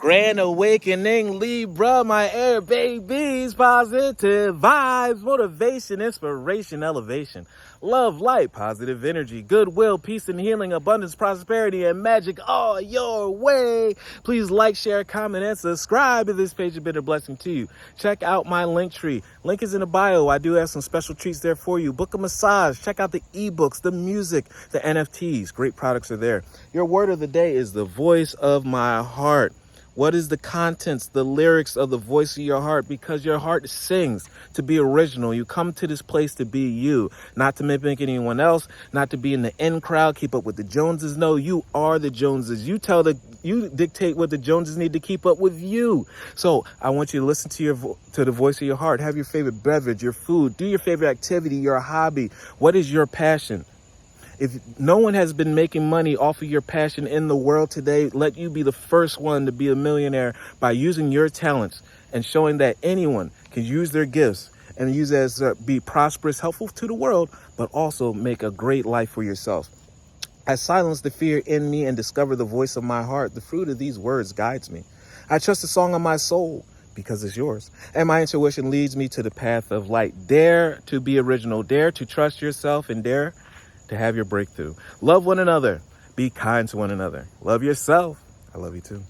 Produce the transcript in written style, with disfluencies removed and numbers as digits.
Grand awakening, Libra, my air babies, positive vibes, motivation, inspiration, elevation, love, light, positive energy, goodwill, peace and healing, abundance, prosperity, and magic all your way. Please like, share, comment, and subscribe if this page has been a blessing to you. Check out my LinkTree. Link is in the bio. I do have some special treats there for you. Book a massage. Check out the ebooks, the music, the NFTs. Great products are there. Your word of the day is the voice of my heart. What is the contents, the lyrics of the voice of your heart? Because your heart sings to be original. You come to this place to be you, not to mimic anyone else, not to be in the in crowd, keep up with the Joneses. No, you are the Joneses. You dictate what the Joneses need to keep up with you. So I want you to listen to the voice of your heart. Have your favorite beverage, your food, do your favorite activity, your hobby. What is your passion? If no one has been making money off of your passion in the world today, let you be the first one to be a millionaire by using your talents and showing that anyone can use their gifts and use it as be prosperous, helpful to the world, but also make a great life for yourself. I silence the fear in me and discover the voice of my heart. The fruit of these words guides me. I trust the song of my soul because it's yours. And my intuition leads me to the path of light. Dare to be original. Dare to trust yourself and dare to have your breakthrough. Love one another. Be kind to one another. Love yourself. I love you too.